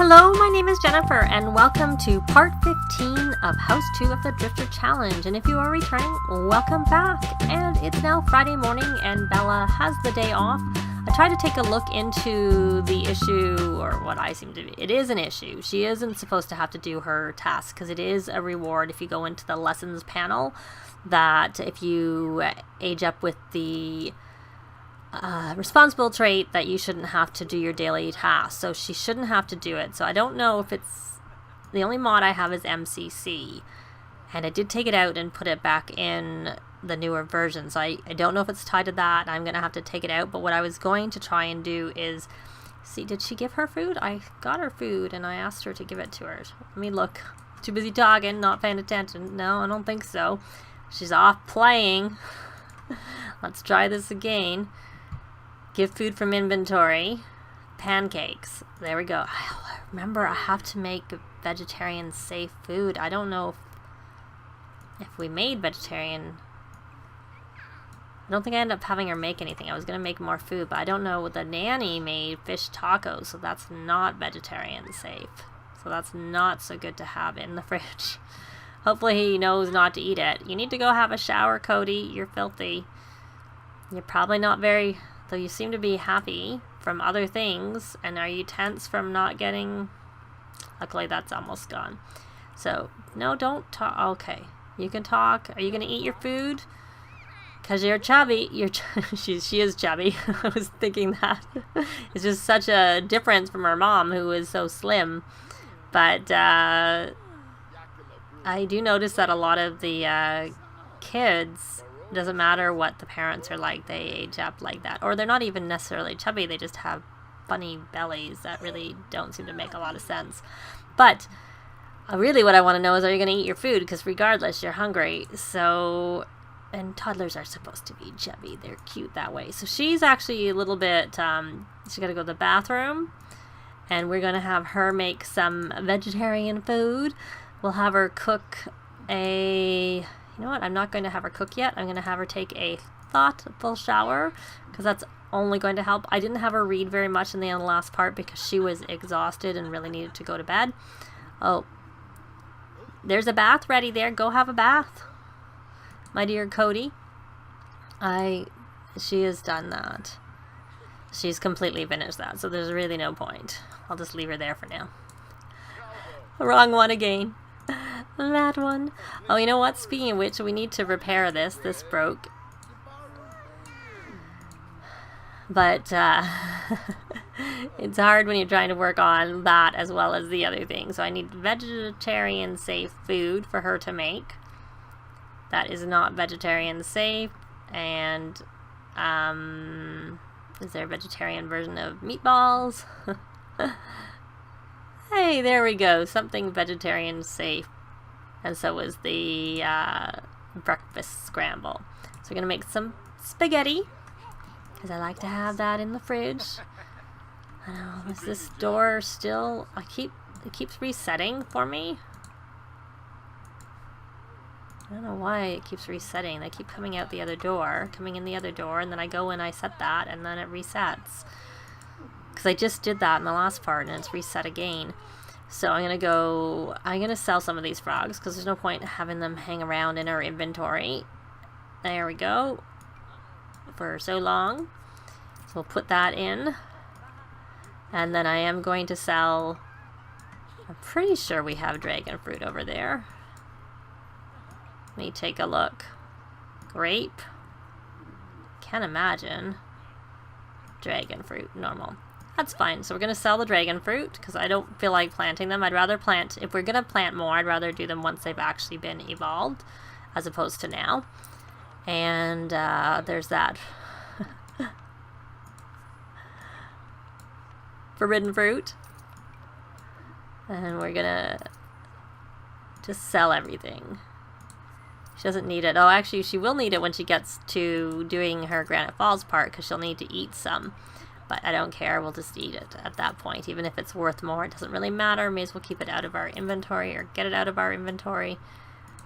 Hello, my name is Jennifer, and welcome to part 15 of House 2 of the Drifter Challenge. And if you are returning, welcome back. And it's now Friday morning, and Bella has the day off. I tried to take a look into the issue, or what I seem to be. It is an issue. She isn't supposed to have to do her task, because it is a reward if you go into the lessons panel, that if you age up with the responsible trait, that you shouldn't have to do your daily tasks. So she shouldn't have to do it. So I don't know if it's... The only mod I have is MCC. And I did take it out and put it back in the newer version. So I don't know if it's tied to that. I'm going to have to take it out. But what I was going to try and do is... See, did she give her food? I got her food and I asked her to give it to her. Let me look. Too busy talking, not paying attention. No, I don't think so. She's off playing. Let's try this again. Give food from inventory. Pancakes. There we go. Remember, I have to make vegetarian safe food. I don't know if we made vegetarian. I don't think I ended up having her make anything. I was going to make more food, but I don't know. The nanny made fish tacos, so that's not vegetarian safe. So that's not so good to have in the fridge. Hopefully he knows not to eat it. You need to go have a shower, Cody. You're filthy. You're probably not very... Though you seem to be happy from other things. And are you tense from not getting... Luckily that's almost gone. So, no, don't talk. Okay. You can talk. Are you going to eat your food? Because you're chubby. She is chubby. I was thinking that. It's just such a difference from her mom, who is so slim. But I do notice that a lot of the kids... Doesn't matter what the parents are like, they age up like that. Or they're not even necessarily chubby, they just have funny bellies that really don't seem to make a lot of sense. But really what I want to know is, are you going to eat your food? Because regardless, you're hungry. So, and toddlers are supposed to be chubby. They're cute that way. So she's actually a little bit, she's got to go to the bathroom. And we're going to have her make some vegetarian food. We'll have her cook a... You know what? I'm not going to have her cook yet. I'm going to have her take a thoughtful shower, because that's only going to help. I didn't have her read very much in the last part because she was exhausted and really needed to go to bed. Oh, there's a bath ready there. Go have a bath, my dear Cody. She has done that. She's completely finished that, so there's really no point. I'll just leave her there for now. Wrong one again. That one. Oh, you know what? Speaking of which, we need to repair this. This broke. But it's hard when you're trying to work on that as well as the other thing. So I need vegetarian safe food for her to make. That is not vegetarian safe. And is there a vegetarian version of meatballs? Hey, there we go. Something vegetarian safe. And so was the breakfast scramble. So we're going to make some spaghetti, because I like to have that in the fridge. I know, is this door still... It keeps resetting for me. I don't know why it keeps resetting. They keep coming out the other door, coming in the other door, and then I go and I set that, and then it resets. Because I just did that in the last part and it's reset again. So I'm going to sell some of these frogs, because there's no point having them hang around in our inventory. There we go. For so long. So we'll put that in. And then I am going to sell... I'm pretty sure we have dragon fruit over there. Let me take a look. Grape. Can't imagine. Dragon fruit, normal. That's fine. So we're going to sell the dragon fruit, because I don't feel like planting them. I'd rather plant, if we're going to plant more, I'd rather do them once they've actually been evolved, as opposed to now. And there's that. Forbidden fruit. And we're going to just sell everything. She doesn't need it. Oh, actually, she will need it when she gets to doing her Granite Falls part, because she'll need to eat some. But I don't care, we'll just eat it at that point. Even if it's worth more, it doesn't really matter. May as well keep it out of our inventory, or get it out of our inventory,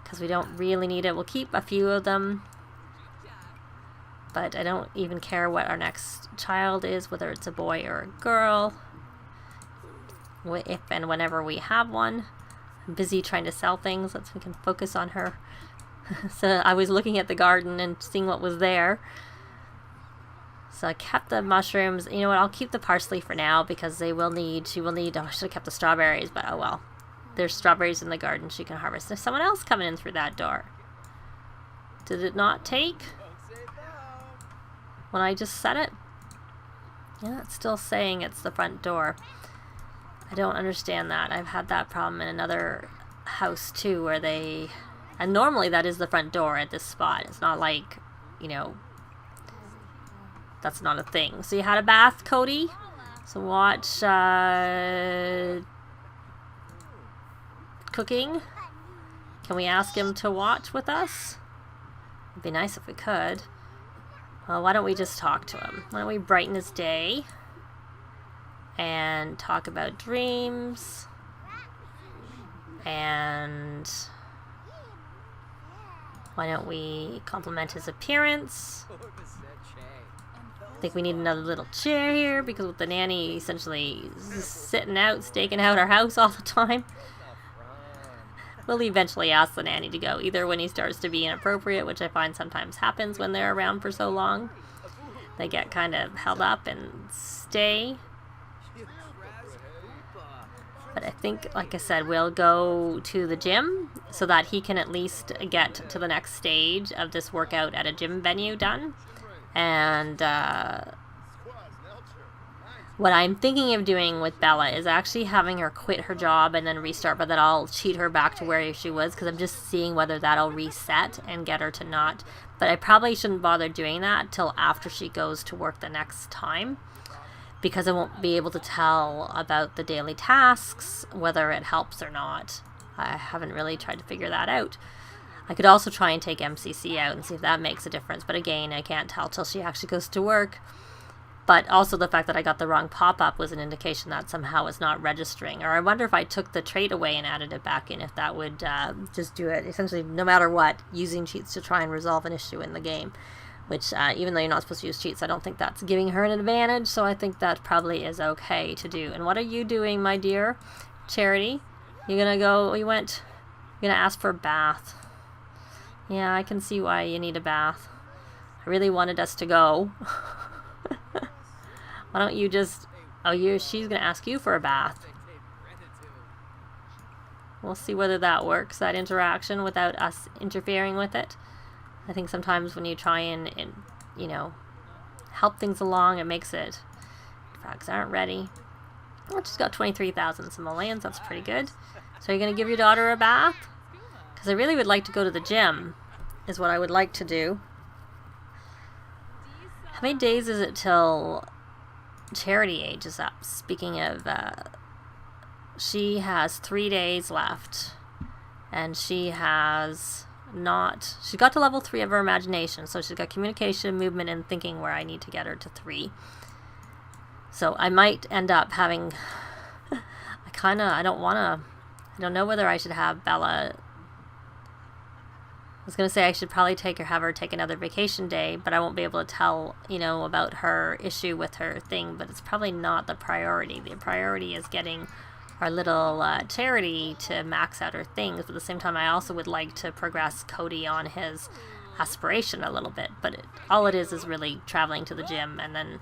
because we don't really need it. We'll keep a few of them, but I don't even care what our next child is, whether it's a boy or a girl. if and whenever we have one. I'm busy trying to sell things so we can focus on her. So I was looking at the garden and seeing what was there. So I kept the mushrooms. You know what, I'll keep the parsley for now because she will need, oh, I should have kept the strawberries, but oh well. There's strawberries in the garden she can harvest. There's someone else coming in through that door. Did it not take when I just set it? Yeah, it's still saying it's the front door. I don't understand that. I've had that problem in another house too where they... And normally that is the front door at this spot. It's not like, you know, that's not a thing. So you had a bath, Cody? So watch cooking. Can we ask him to watch with us? It'd be nice if we could. Well, why don't we just talk to him? Why don't we brighten his day and talk about dreams and why don't we compliment his appearance? I think we need another little chair here because with the nanny essentially sitting out, staking out our house all the time. We'll eventually ask the nanny to go, either when he starts to be inappropriate, which I find sometimes happens when they're around for so long. They get kind of held up and stay. But I think, like I said, we'll go to the gym so that he can at least get to the next stage of this workout at a gym venue done. And what I'm thinking of doing with Bella is actually having her quit her job and then restart, but then I'll cheat her back to where she was because I'm just seeing whether that'll reset and get her to not. But I probably shouldn't bother doing that till after she goes to work the next time, because I won't be able to tell about the daily tasks, whether it helps or not. I haven't really tried to figure that out. I could also try and take MCC out and see if that makes a difference, but again, I can't tell till she actually goes to work. But also the fact that I got the wrong pop-up was an indication that somehow it's not registering. Or I wonder if I took the trait away and added it back in, if that would just do it. Essentially, no matter what, using cheats to try and resolve an issue in the game. Which, even though you're not supposed to use cheats, I don't think that's giving her an advantage. So I think that probably is okay to do. And what are you doing, my dear? Charity? You're going to go, you're going to ask for a bath. Yeah, I can see why you need a bath. I really wanted us to go. Why don't you just... Oh, she's going to ask you for a bath. We'll see whether that works, that interaction, without us interfering with it. I think sometimes when you try and you know, help things along, it makes it... Frogs aren't ready. Oh, just got 23,000 Simoleons. That's pretty good. So you're going to give your daughter a bath? Because I really would like to go to the gym, is what I would like to do. How many days is it till Charity ages up? Speaking of, she has 3 days left, and she has not... She got to level 3 of her imagination, so she's got communication, movement, and thinking, where I need to get her to 3. So I might end up having... I don't know whether I should have Bella... I was going to say I should probably have her take another vacation day, but I won't be able to tell, you know, about her issue with her thing, but it's probably not the priority. The priority is getting our little Charity to max out her things, but at the same time I also would like to progress Cody on his aspiration a little bit, but all it is really traveling to the gym and then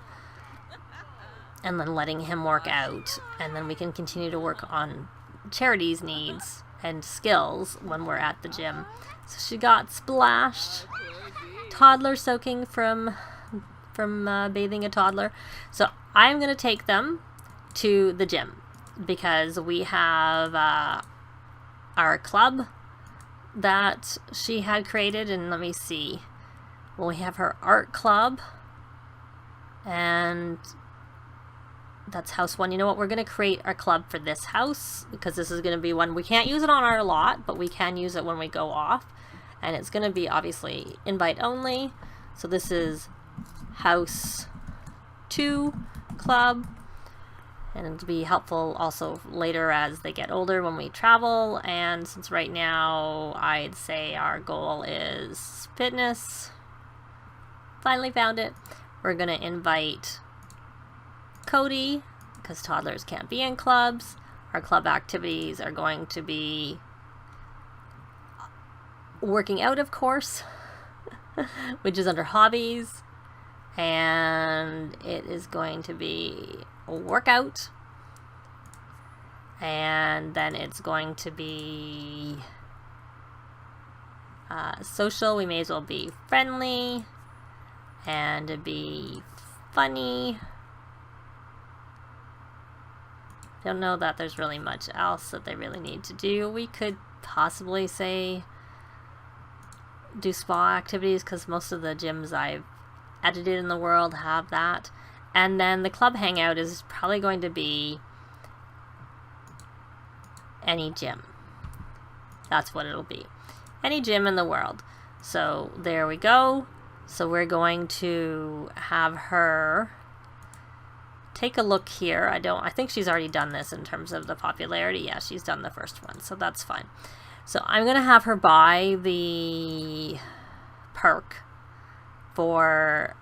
letting him work out, and then we can continue to work on Charity's needs and skills when we're at the gym. So she got splashed. Toddler soaking from bathing a toddler. So I'm going to take them to the gym because we have our club that she had created. And let me see. Well, we have her art club. And that's house 1. You know what? We're going to create our club for this house because this is going to be one. We can't use it on our lot, but we can use it when we go off. And it's going to be obviously invite only. So this is house 2 club. And it'll be helpful also later as they get older when we travel. And since right now I'd say our goal is fitness. Finally found it. We're going to invite Cody because toddlers can't be in clubs. Our club activities are going to be working out, of course, which is under hobbies, and it is going to be a workout, and then it's going to be social. We may as well be friendly and be funny. Don't know that there's really much else that they really need to do. We could possibly say do spa activities, because most of the gyms I've edited in the world have that. And then the club hangout is probably going to be any gym. That's what it'll be. Any gym in the world. So there we go. So we're going to have her take a look here. I think she's already done this in terms of the popularity. Yeah, she's done the first one, so that's fine. So I'm going to have her buy the perk for...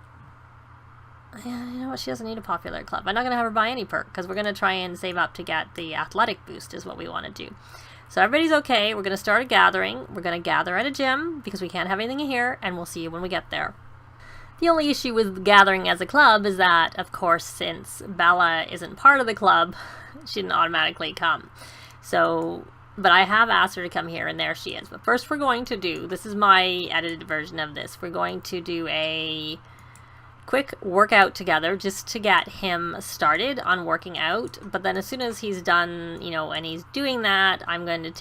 Yeah, you know what? She doesn't need a popular club. I'm not going to have her buy any perk, because we're going to try and save up to get the athletic boost is what we want to do. So everybody's okay. We're going to start a gathering. We're going to gather at a gym, because we can't have anything in here, and we'll see you when we get there. The only issue with gathering as a club is that, of course, since Bella isn't part of the club, she didn't automatically come. So, but I have asked her to come here, and there she is. But first we're going to do, this is my edited version of this, we're going to do a quick workout together just to get him started on working out. But then as soon as he's done, you know, and he's doing that, I'm going to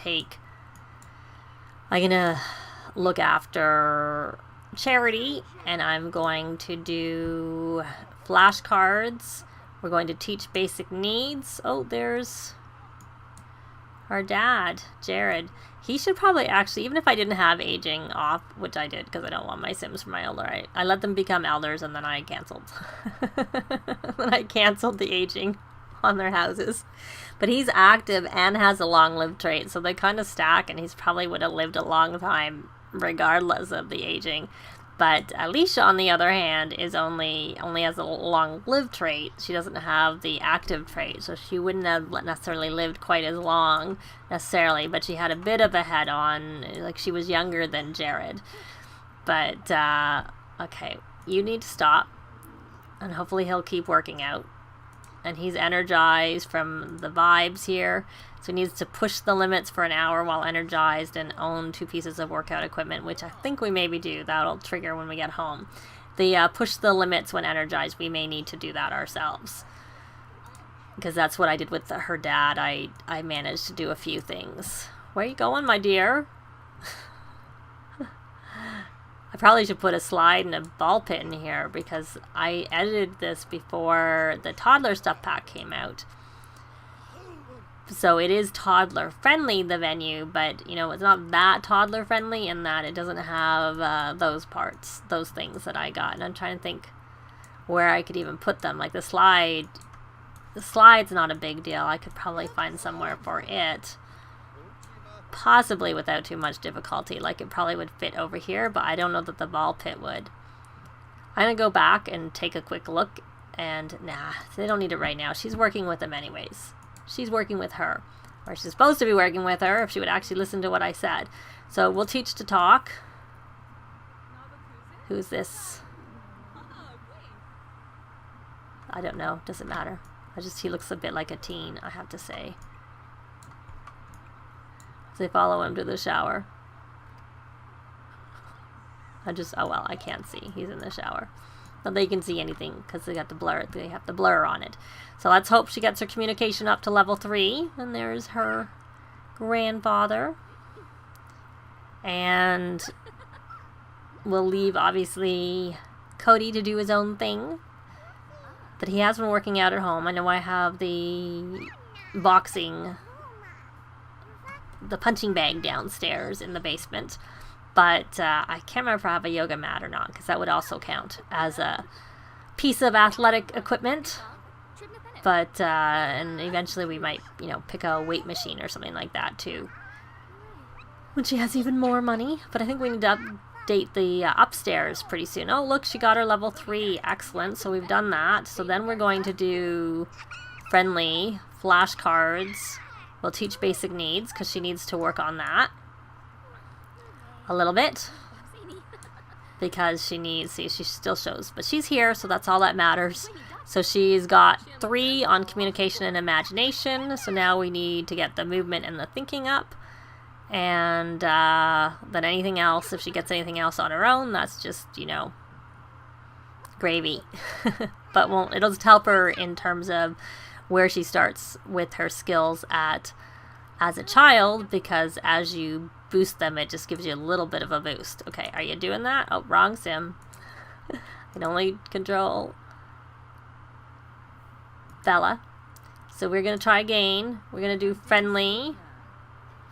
look after charity, and I'm going to do flashcards. We're going to teach basic needs. Oh, there's our dad, Jared. He should probably actually, even if I didn't have aging off, which I did because I don't want my Sims for my elder, I let them become elders, and then I canceled. Then I canceled the aging on their houses. But he's active and has a long-lived trait, so they kind of stack, and he's probably would have lived a long time regardless of the aging. But Alicia, on the other hand, is only has a long-lived trait. She doesn't have the active trait, so she wouldn't have necessarily lived quite as long necessarily, but she had a bit of a head on, like she was younger than Jared. But okay, you need to stop, and hopefully he'll keep working out. And he's energized from the vibes here. So he needs to push the limits for an hour while energized and own 2 pieces of workout equipment, which I think we maybe do. That'll trigger when we get home. The push the limits when energized, we may need to do that ourselves. Because that's what I did with her dad. I managed to do a few things. Where are you going, my dear? I probably should put a slide and a ball pit in here, because I edited this before the toddler stuff pack came out. So it is toddler friendly, the venue, but you know, it's not that toddler friendly in that it doesn't have those parts, those things that I got. And I'm trying to think where I could even put them. Like the slide's not a big deal. I could probably find somewhere for it. Possibly without too much difficulty. Like it probably would fit over here, but I don't know that the ball pit would. I'm going to go back and take a quick look, and nah, they don't need it right now. She's working with them anyways. She's working with her. Or she's supposed to be working with her if she would actually listen to what I said. So we'll teach to talk. Who's this? I don't know. Doesn't matter. He looks a bit like a teen, I have to say. They follow him to the shower. Oh well, I can't see. He's in the shower. But they can see anything because they got the blur. They have the blur on it. So let's hope she gets her communication up to level 3. And there's her grandfather. And we'll leave, obviously, Cody to do his own thing. But he has been working out at home. I know I have the punching bag downstairs in the basement, but I can't remember if I have a yoga mat or not, because that would also count as a piece of athletic equipment. But and eventually we might, you know, pick a weight machine or something like that too, when she has even more money. But I think we need to update the upstairs pretty soon. Oh look, she got her level 3. Excellent. So we've done that. So then we're going to do friendly flashcards We'll teach basic needs because she needs to work on that a little bit. Because she needs, see, she still shows, but she's here, so that's all that matters. So she's got 3 on communication and imagination. So now we need to get the movement and the thinking up. And then anything else, if she gets anything else on her own, that's just, you know, gravy. But it'll just help her in terms of where she starts with her skills as a child, because as you boost them, it just gives you a little bit of a boost. Okay, are you doing that? Oh, wrong sim. I can only control Bella. So we're going to try again. We're going to do friendly,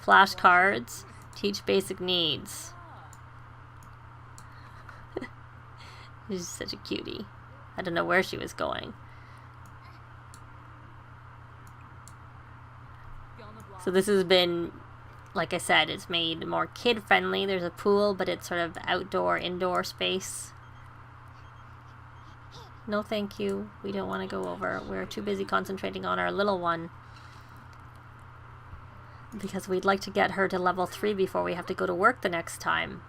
flashcards, teach basic needs. She's such a cutie. I don't know where she was going. So this has been, like I said, it's made more kid-friendly. There's a pool, but it's sort of outdoor, indoor space. No, thank you. We don't want to go over. We're too busy concentrating on our little one. Because we'd like to get her to level 3 before we have to go to work the next time.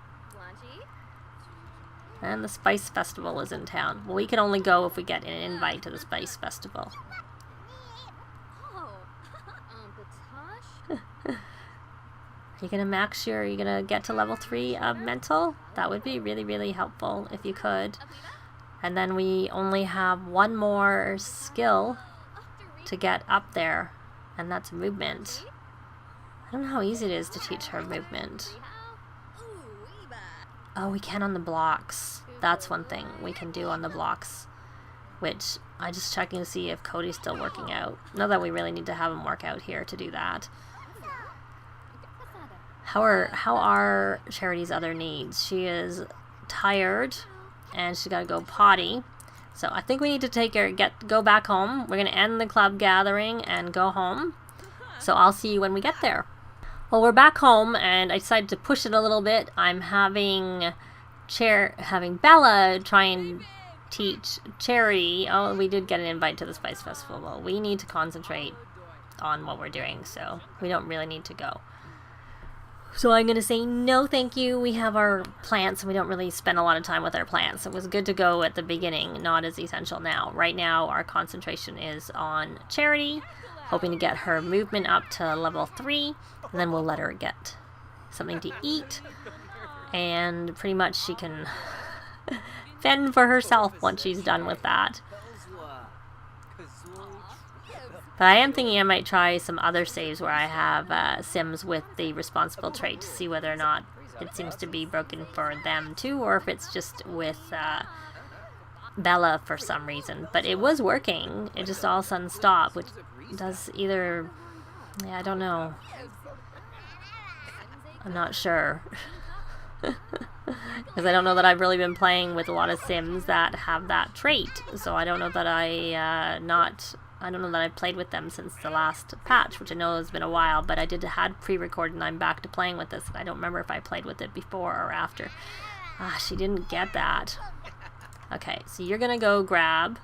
And the Spice Festival is in town. Well, we can only go if we get an invite to the Spice Festival. Are you going to max your, are you going to get to level 3 of mental? That would be really, really helpful if you could. And then we only have 1 more skill to get up there, and that's movement. I don't know how easy it is to teach her movement. Oh, we can on the blocks. That's one thing we can do on the blocks, which I'm just checking to see if Cody's still working out. Not that we really need to have him work out here to do that. How are Charity's other needs? She is tired and she's got to go potty. So I think we need to go back home. We're going to end the club gathering and go home. So I'll see you when we get there. Well, we're back home and I decided to push it a little bit. I'm having Bella try and teach Charity. Oh, we did get an invite to the Spice Festival. Well, we need to concentrate on what we're doing, so we don't really need to go. So I'm going to say no thank you. We have our plants and we don't really spend a lot of time with our plants. It was good to go at the beginning, not as essential now. Right now our concentration is on Charity, hoping to get her movement up to level 3, and then we'll let her get something to eat. And pretty much she can fend for herself once she's done with that. But I am thinking I might try some other saves where I have Sims with the responsible trait to see whether or not it seems to be broken for them too, or if it's just with Bella for some reason. But it was working. It just all of a sudden stopped, which does either... Yeah, I don't know. I'm not sure. Because I don't know that I've really been playing with a lot of Sims that have that trait. So I don't know that I don't know that I've played with them since the last patch, which I know has been a while, but I had pre-recorded and I'm back to playing with this. I don't remember if I played with it before or after. Ah, she didn't get that. Okay, so you're gonna go grab...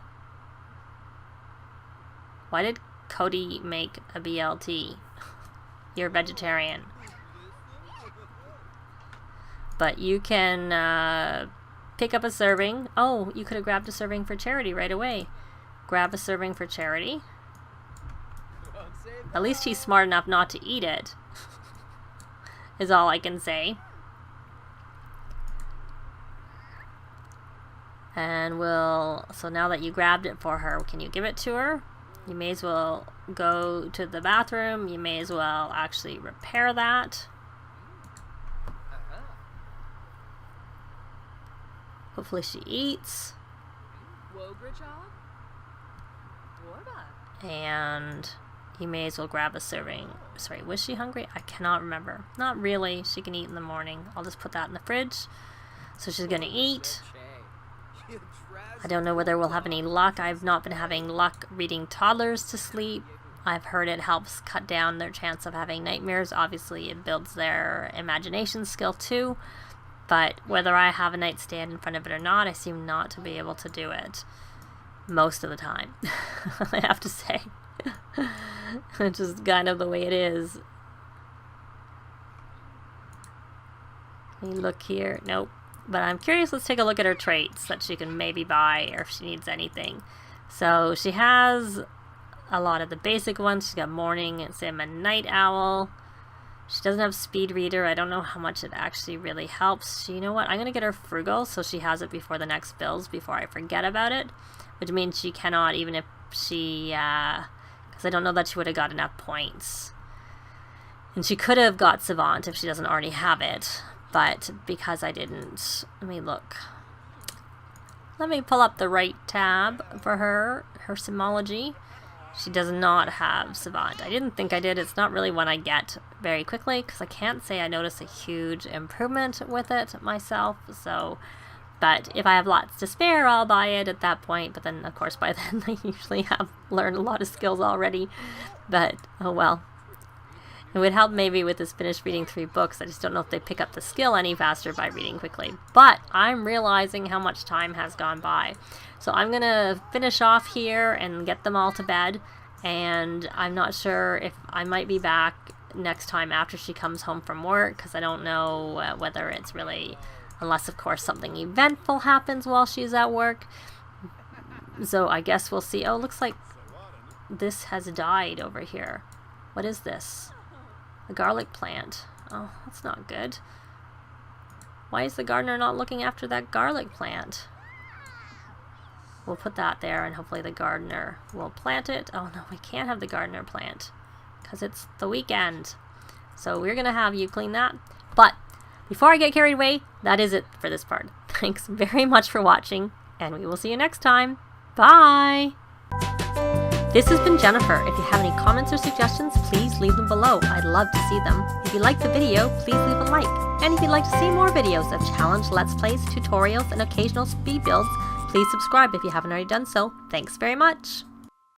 Why did Cody make a BLT? You're vegetarian. But you can pick up a serving. Oh, you could have grabbed a serving for Charity right away. Grab a serving for Charity. At least he's smart enough not to eat it. Is all I can say. And so now that you grabbed it for her, can you give it to her? You may as well go to the bathroom. You may as well actually repair that. Hopefully she eats. And you may as well grab a serving. Sorry, was she hungry? I cannot remember. Not really. She can eat in the morning. I'll just put that in the fridge. So she's going to eat. I don't know whether we'll have any luck. I've not been having luck reading toddlers to sleep. I've heard it helps cut down their chance of having nightmares. Obviously, it builds their imagination skill too. But whether I have a nightstand in front of it or not, I seem not to be able to do it most of the time, I have to say. It's just kind of the way it is. Let me look here. Nope. But I'm curious, let's take a look at her traits that she can maybe buy, or if she needs anything. So she has a lot of the basic ones. She's got morning and Sim and night owl. She doesn't have speed reader. I don't know how much it actually really helps. You know what? I'm going to get her frugal so she has it before the next bills, before I forget about it. Which means she cannot, even if she, because I don't know that she would have got enough points. And she could have got Savant if she doesn't already have it. But because I didn't, let me look. Let me pull up the right tab for her Simology. She does not have Savant. I didn't think I did. It's not really one I get very quickly because I can't say I notice a huge improvement with it myself. So, but if I have lots to spare, I'll buy it at that point. But then, of course, by then I usually have learned a lot of skills already. But, oh well. It would help maybe with this finished reading 3 books. I just don't know if they pick up the skill any faster by reading quickly. But I'm realizing how much time has gone by. So I'm going to finish off here and get them all to bed. And I'm not sure if I might be back next time after she comes home from work. Because I don't know whether it's really, unless of course something eventful happens while she's at work. So I guess we'll see. Oh, looks like this has died over here. What is this? A garlic plant. Oh, that's not good. Why is the gardener not looking after that garlic plant? We'll put that there and hopefully the gardener will plant it. Oh no, we can't have the gardener plant because it's the weekend. So we're going to have you clean that. But before I get carried away, that is it for this part. Thanks very much for watching and we will see you next time. Bye! This has been Jennifer. If you have any comments or suggestions, please leave them below. I'd love to see them. If you liked the video, please leave a like. And if you'd like to see more videos of challenge, let's plays, tutorials, and occasional speed builds, please subscribe if you haven't already done so. Thanks very much.